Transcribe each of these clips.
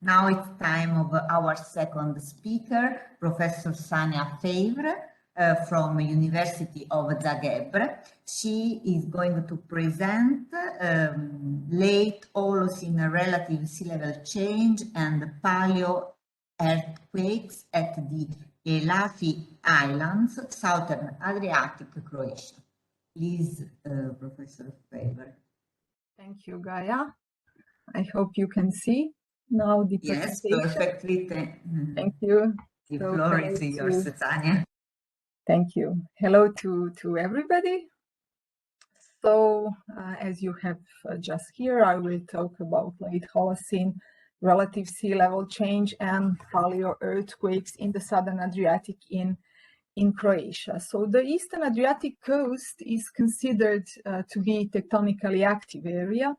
Now it's time of our second speaker, Professor Sanja Faivre from University of Zagreb. She is going to present late Holocene relative sea level change and palaeoearthquakes at the Elafiti Islands, southern Adriatic, Croatia. Please, Professor Faivre. Thank you, Gaia. I hope you can see now the presentation. Yes, perfectly. Thank you. The floor is yours, Sanja. Thank you. Hello to everybody. So, as you have just heard, I will talk about late Holocene relative sea level change and palaeoearthquakes in the southern Adriatic in Croatia. So the eastern Adriatic coast is considered to be tectonically active area,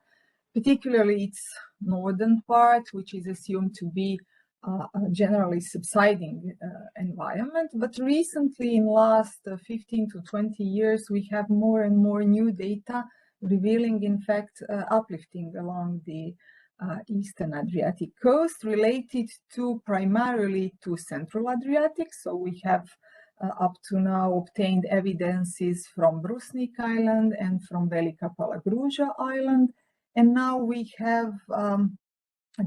particularly its northern part, which is assumed to be a generally subsiding environment. But recently, in last 15 to 20 years, we have more and more new data revealing, in fact, uplifting along the eastern Adriatic coast related to primarily to central Adriatic. So we have up to now obtained evidences from Brusnik Island and from Velika Palagruža Island. And now we have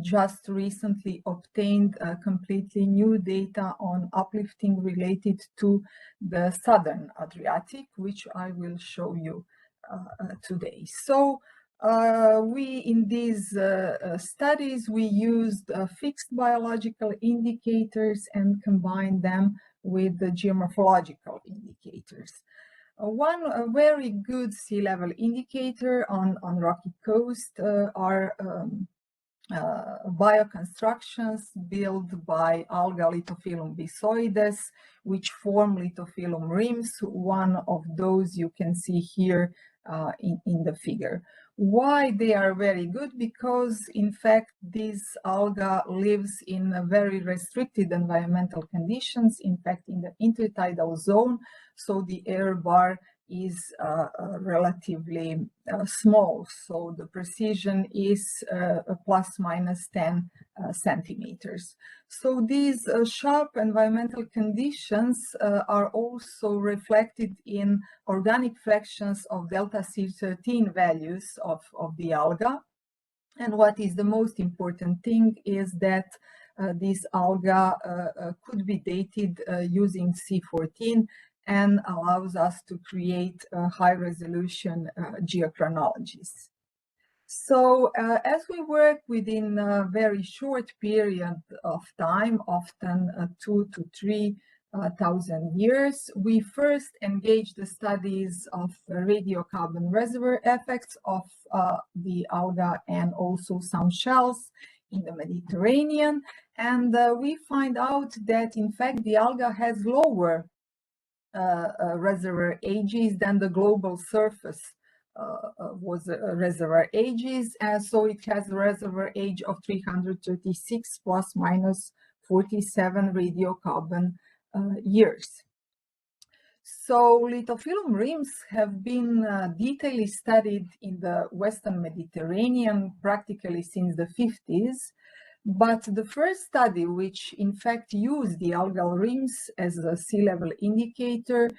just recently obtained completely new data on uplifting related to the southern Adriatic, which I will show you today. So in these studies, we used fixed biological indicators and combined them with the geomorphological indicators. One very good sea level indicator on rocky coast are bioconstructions built by alga Lithophyllum bisoides, which form lithophyllum rims. One of those you can see here in the figure. Why they are very good? Because in fact this alga lives in a very restricted environmental conditions, in fact in the intertidal zone, so the error bar is relatively small, so the precision is plus minus 10 centimeters. So these sharp environmental conditions are also reflected in organic fractions of delta C13 values of the alga. And what is the most important thing is that this alga could be dated using C14 and allows us to create high-resolution geochronologies. So as we work within a very short period of time, often 2,000 to 3,000 years, we first engage the studies of radiocarbon reservoir effects of the alga and also some shells in the Mediterranean. And we find out that, in fact, the alga has lower reservoir ages than the global surface was reservoir ages, and so it has a reservoir age of 336 plus minus 47 radiocarbon years. So lithophyllum rims have been detailedly studied in the Western Mediterranean practically since the 50s. But the first study, which in fact used the algal rims as a sea level indicator,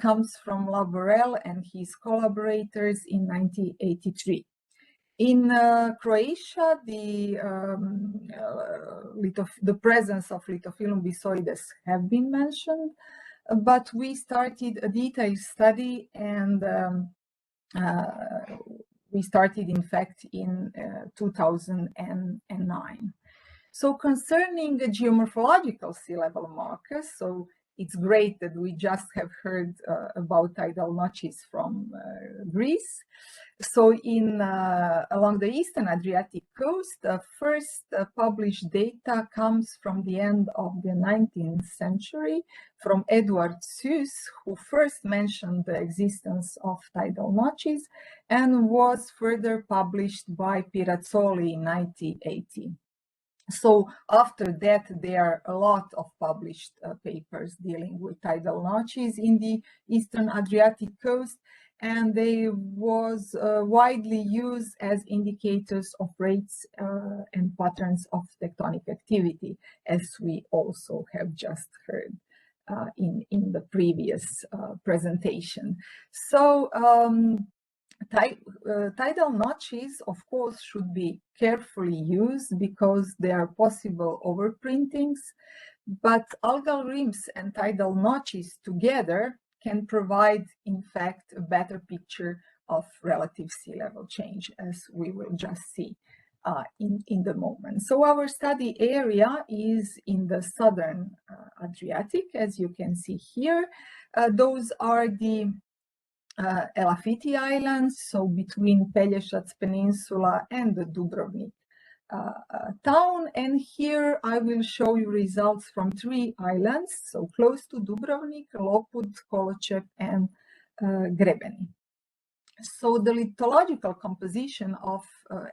comes from Laborel and his collaborators in 1983. In Croatia, the presence of Lithophyllum bisoides have been mentioned, but we started a detailed study, and we started, in fact, in 2009. So concerning the geomorphological sea level markers, so it's great that we just have heard about tidal notches from Greece. So along the eastern Adriatic coast, first published data comes from the end of the 19th century from Edward Suess, who first mentioned the existence of tidal notches, and was further published by Pirazzoli in 1980. So after that, there are a lot of published papers dealing with tidal notches in the eastern Adriatic coast. and they was widely used as indicators of rates and patterns of tectonic activity, as we also have just heard in the previous presentation. So tidal notches, of course, should be carefully used because there are possible overprintings, but algal rims and tidal notches together can provide, in fact, a better picture of relative sea level change, as we will just see in the moment. So our study area is in the southern Adriatic, as you can see here. Those are the Elafiti Islands, so between Pelješac Peninsula and the Dubrovnik town. And here I will show you results from 3 islands, so close to Dubrovnik, Lopud, Holocene, and Grebeni. So the lithological composition of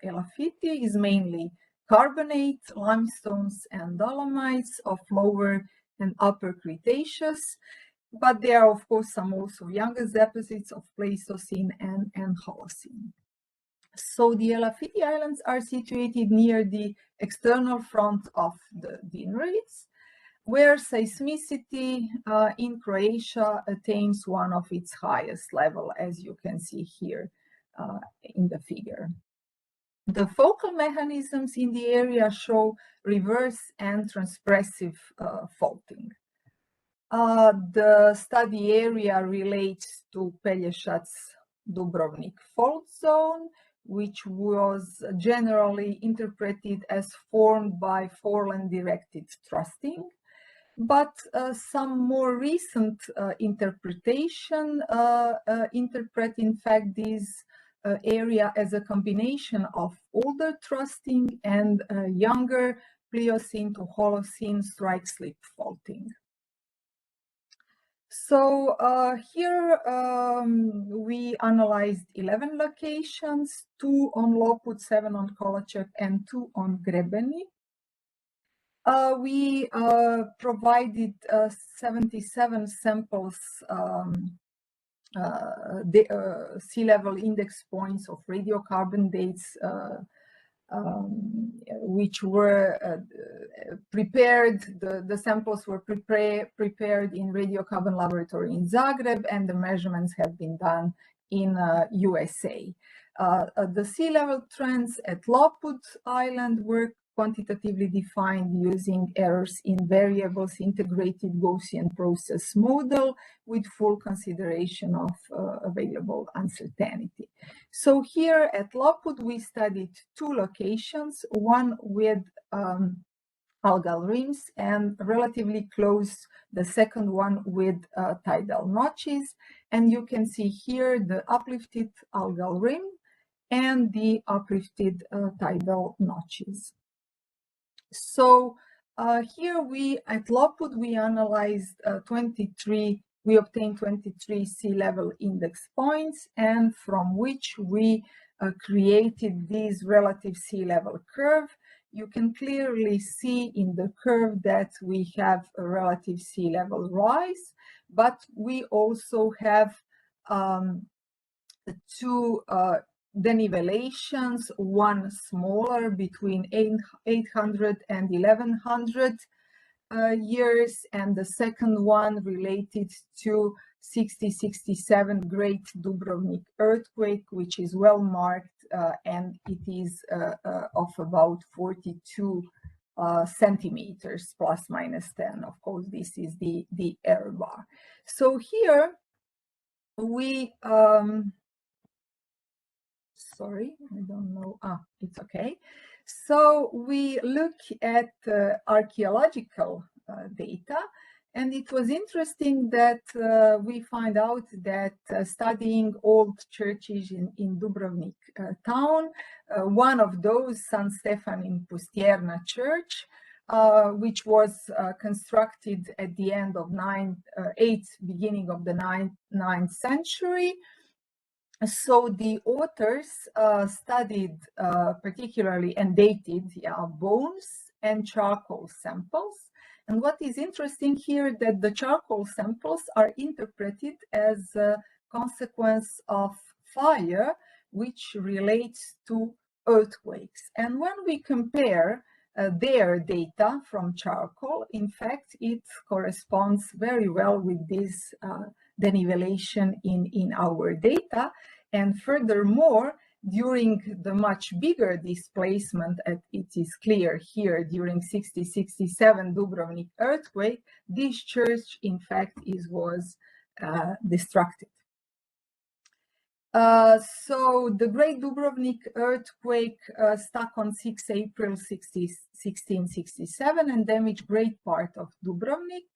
Elafiti is mainly carbonate, limestones, and dolomites of lower and upper Cretaceous. But there are, of course, some also younger deposits of Pleistocene and Holocene. So the Elafiti Islands are situated near the external front of the Dinarids, where seismicity in Croatia attains one of its highest level, as you can see here in the figure. The focal mechanisms in the area show reverse and transpressive faulting. The study area relates to Pelješac Dubrovnik fault zone, which was generally interpreted as formed by foreland-directed thrusting. But some more recent interpretation interpret, in fact, this area as a combination of older thrusting and younger Pliocene to Holocene strike-slip faulting. So here we analyzed 11 locations, 2 on Lopud, 7 on Holocene, and 2 on Grebeni. We provided 77 samples, sea level index points of radiocarbon dates, which were prepared. The samples were prepared in radiocarbon laboratory in Zagreb, and the measurements have been done in USA. The sea level trends at Lopud Island were quantitatively defined using errors in variables integrated Gaussian process model with full consideration of available uncertainty. So here at Lopud, we studied 2 locations, one with algal rims and relatively close, the second one with tidal notches. And you can see here the uplifted algal rim and the uplifted tidal notches. So here we, at Lopud, we analyzed 23, we obtained 23 sea level index points, and from which we created this relative sea level curve. You can clearly see in the curve that we have a relative sea level rise, but we also have 2 denivelations, one smaller between 800 and 1100 years, and the second one related to 60-67 Great Dubrovnik earthquake, which is well marked, and it is of about 42 centimeters, plus minus 10. Of course, this is the error bar. So here we sorry, I don't know. It's okay. So we look at archaeological data, and it was interesting that we find out that studying old churches in Dubrovnik town, one of those, San Stefan in Pustierna Church, which was constructed at the end of beginning of the 9th century. So the authors studied particularly and dated bones and charcoal samples. And what is interesting here that the charcoal samples are interpreted as consequence of fire, which relates to earthquakes. And when we compare their data from charcoal, in fact, it corresponds very well with this denivellation in our data. And furthermore, during the much bigger displacement, as it is clear here, during 60-67 Dubrovnik earthquake, this church, in fact, was destructed. So the Great Dubrovnik earthquake struck on 6 April 1667 and damaged great part of Dubrovnik,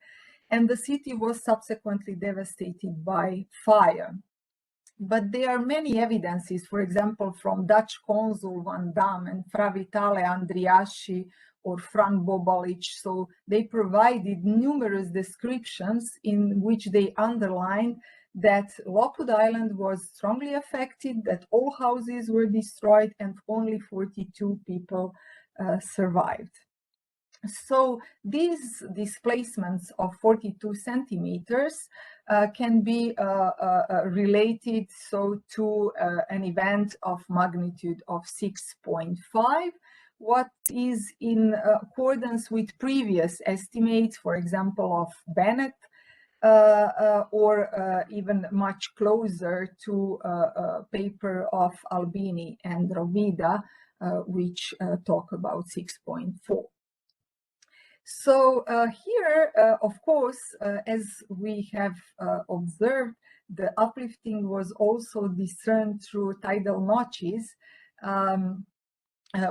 and the city was subsequently devastated by fire. But there are many evidences, for example, from Dutch consul Van Dam and Fra Vitale Andriasci or Frank Bobalic. So they provided numerous descriptions in which they underlined that Lockwood Island was strongly affected, that all houses were destroyed, and only 42 people survived. So these displacements of 42 centimeters can be related to an event of magnitude of 6.5, what is in accordance with previous estimates, for example, of Bennett, or even much closer to a paper of Albini and Rovida, which talk about 6.4. So here, of course, as we have observed, the uplifting was also discerned through tidal notches,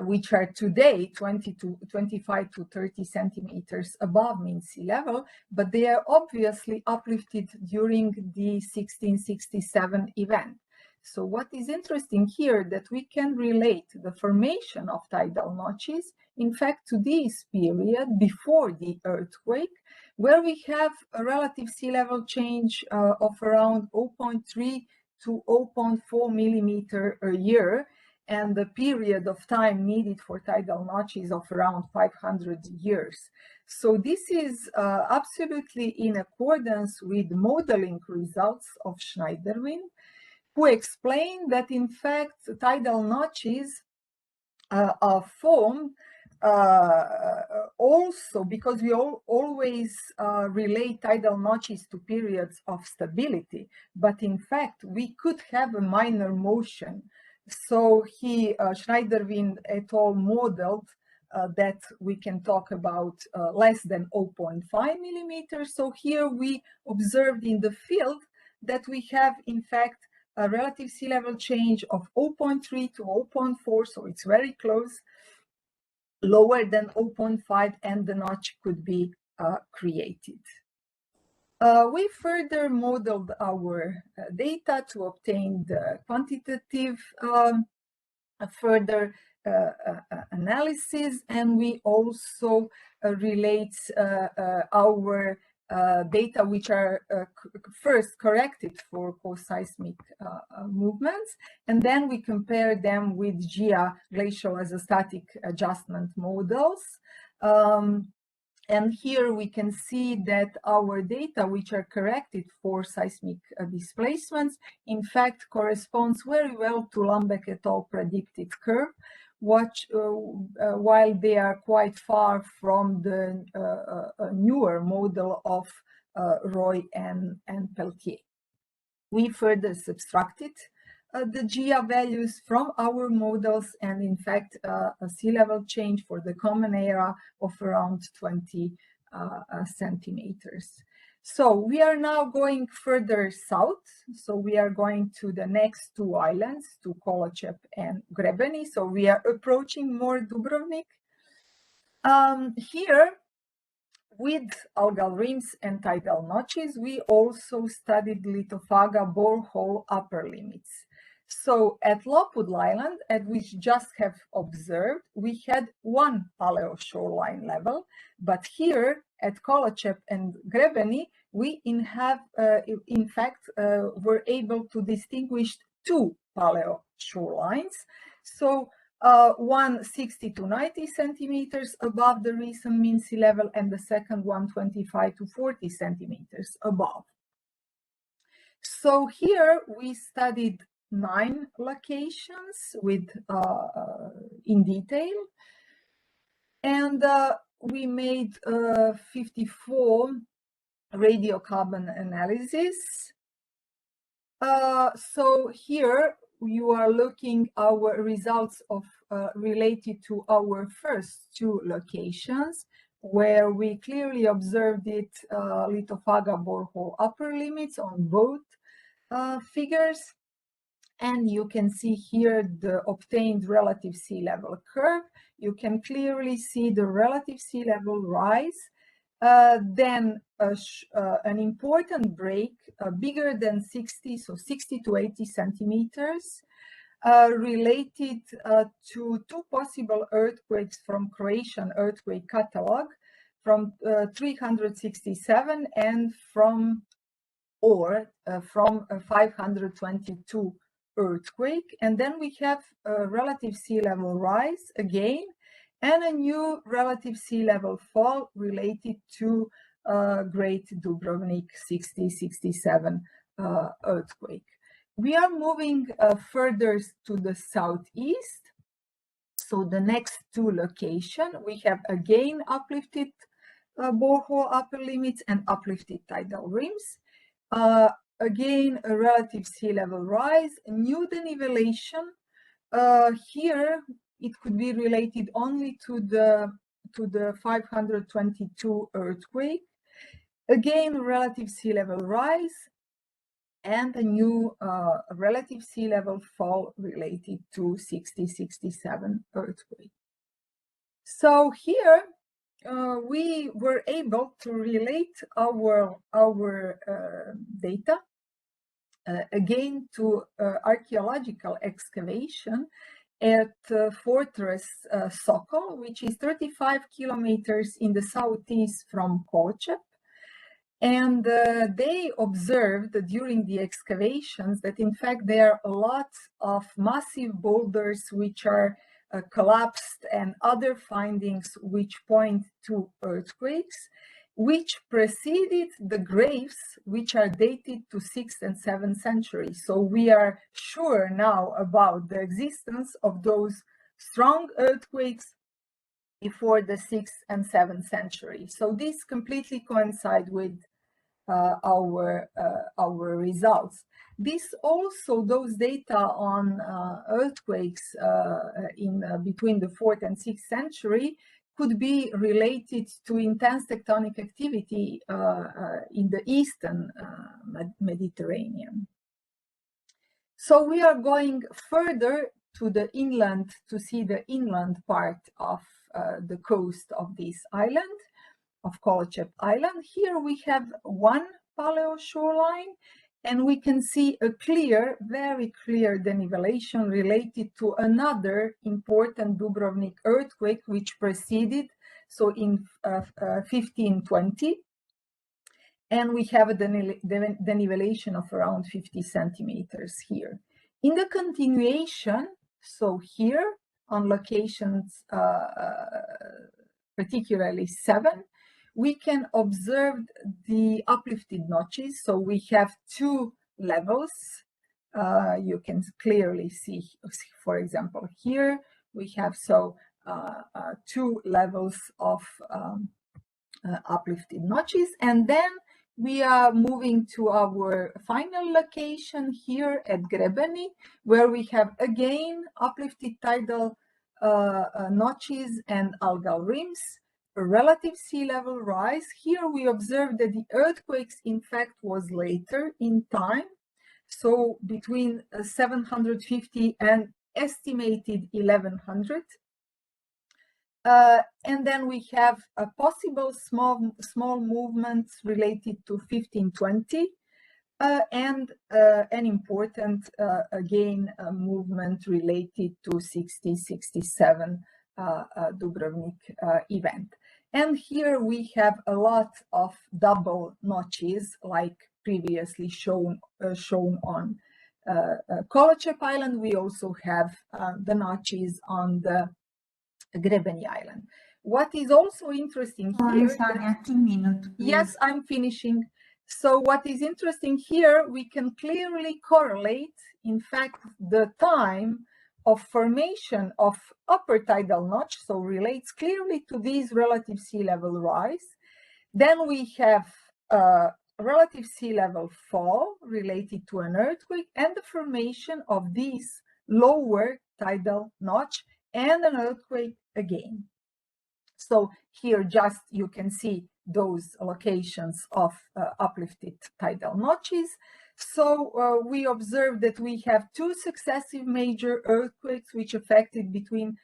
which are today 25 to 30 centimeters above mean sea level, but they are obviously uplifted during the 1667 event. So what is interesting here that we can relate the formation of tidal notches, in fact, to this period before the earthquake, where we have a relative sea level change of around 0.3 to 0.4 millimeter a year, and the period of time needed for tidal notches of around 500 years. So this is absolutely in accordance with modeling results of Schneiderwind, who explained that in fact tidal notches are formed also because we always relate tidal notches to periods of stability, but in fact we could have a minor motion. So Schneiderwind et al. Modeled that we can talk about less than 0.5 millimeters. So here we observed in the field that we have in fact a relative sea level change of 0.3 to 0.4, so it's very close, lower than 0.5, and the notch could be created. We further modeled our data to obtain the quantitative further analysis, and we also relate our data which are first corrected for co-seismic movements, and then we compare them with GEA glacial isostatic adjustment models. And here we can see that our data, which are corrected for seismic displacements, in fact corresponds very well to Lambeck et al. Predicted curve, while they are quite far from the newer model of Roy and Peltier. We further subtracted the GEA values from our models, and in fact a sea level change for the common era of around 20 centimeters. So we are now going further south. So we are going to the next two islands, to Kolocep and Grebeni. So we are approaching more Dubrovnik. Here, with algal rims and tidal notches, we also studied lithophaga borehole upper limits. So at Lockwood Island, at which just have observed, we had one paleo shoreline level, but here at Kolocep and Grebeni, we in fact were able to distinguish two paleo shorelines. So one 60 to 90 centimeters above the recent mean sea level, and the second one 25 to 40 centimeters above. So here we studied 9 locations with in detail, and we made 54 radiocarbon analysis. So here you are looking our results of related to our first 2 locations, where we clearly observed it Lithofaga borehole upper limits on both figures. And you can see here the obtained relative sea level curve. You can clearly see the relative sea level rise. Then an important break bigger than 60, so 60 to 80 centimeters, related to 2 possible earthquakes from Croatian earthquake catalog from 367 and from 522 earthquake. And then we have a relative sea level rise again, and a new relative sea level fall related to Great Dubrovnik 60-67 earthquake. We are moving further to the southeast. So the next 2 locations, we have again uplifted borehole upper limits and uplifted tidal rims. Again, a relative sea level rise, a new denivellation. Here, it could be related only to the 522 earthquake. Again, relative sea level rise, and a new relative sea level fall related to 60-67 earthquake. So here, we were able to relate our data again to archaeological excavation at Fortress Sokol, which is 35 kilometers in the southeast from Kočep. And they observed during the excavations that in fact there are a lot of massive boulders which are collapsed, and other findings which point to earthquakes, which preceded the graves, which are dated to 6th and 7th century. So we are sure now about the existence of those strong earthquakes before the 6th and 7th century. So this completely coincides with our results. This also, those data on earthquakes in between the 4th and 6th century could be related to intense tectonic activity in the eastern Mediterranean. So we are going further to the inland to see the inland part of the coast of this island, of Kočep Island. Here we have one paleo shoreline, and we can see a clear, very clear denivellation related to another important Dubrovnik earthquake which preceded, so in 1520. And we have a denivellation of around 50 centimeters here. In the continuation, so here on locations, particularly 7, we can observe the uplifted notches. So we have 2 levels. You can clearly see, for example, here we have 2 levels of uplifted notches. And then we are moving to our final location here at Grebeni, where we have again uplifted tidal notches and algal rims, a relative sea level rise. Here we observe that the earthquakes in fact was later in time, so between 750 and estimated 1100. And then we have a possible small movements related to 1520 and an important again movement related to 60-67 Dubrovnik event. And here we have a lot of double notches like previously shown on Kočep Island. We also have the notches on the Grebeni Island. What is also interesting here... Sanja, 2 minutes. Please. Yes, I'm finishing. So what is interesting here, we can clearly correlate, in fact, the time of formation of upper tidal notch, so relates clearly to this relative sea level rise. Then we have relative sea level fall related to an earthquake and the formation of this lower tidal notch and an earthquake again. So here just you can see those locations of uplifted tidal notches. So we observed that we have two successive major earthquakes which affected between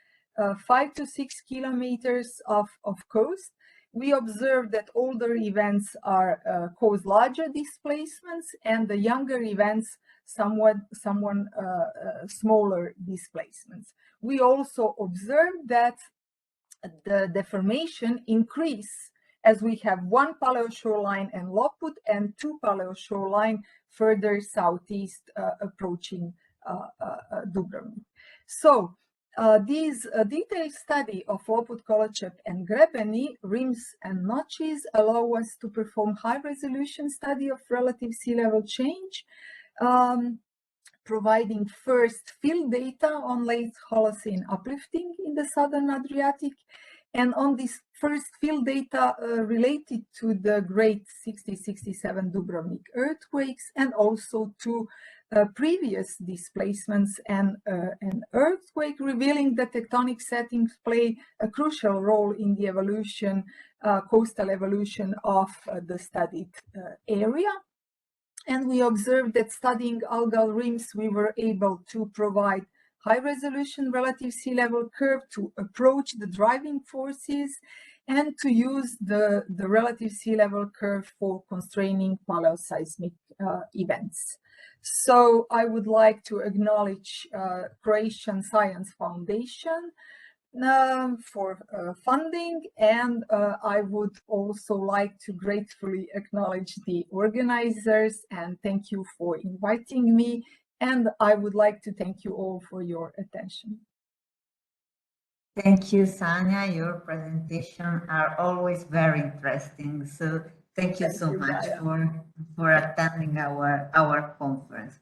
5 to 6 kilometers of coast. We observed that older events cause larger displacements and the younger events somewhat smaller displacements. We also observed that the deformation increase as we have one palaeoshoreline and Lopud and two palaeoshoreline further southeast approaching Dubrovnik. So this detailed study of Lopud, Kolochep and Grebeni, rims and notches allow us to perform high-resolution study of relative sea level change, providing first field data on late Holocene uplifting in the southern Adriatic, and on this first field data related to the great 60-67 Dubrovnik earthquakes, and also to previous displacements and an earthquake, revealing that tectonic settings play a crucial role in the evolution, coastal evolution of the studied area. And we observed that studying algal rims, we were able to provide high-resolution relative sea level curve to approach the driving forces and to use the relative sea level curve for constraining paleoseismic events. So I would like to acknowledge Croatian Science Foundation for funding, and I would also like to gratefully acknowledge the organizers and thank you for inviting me, and I would like to thank you all for your attention. Thank you, Sanja. Your presentations are always very interesting. So thank you so much for attending our conference.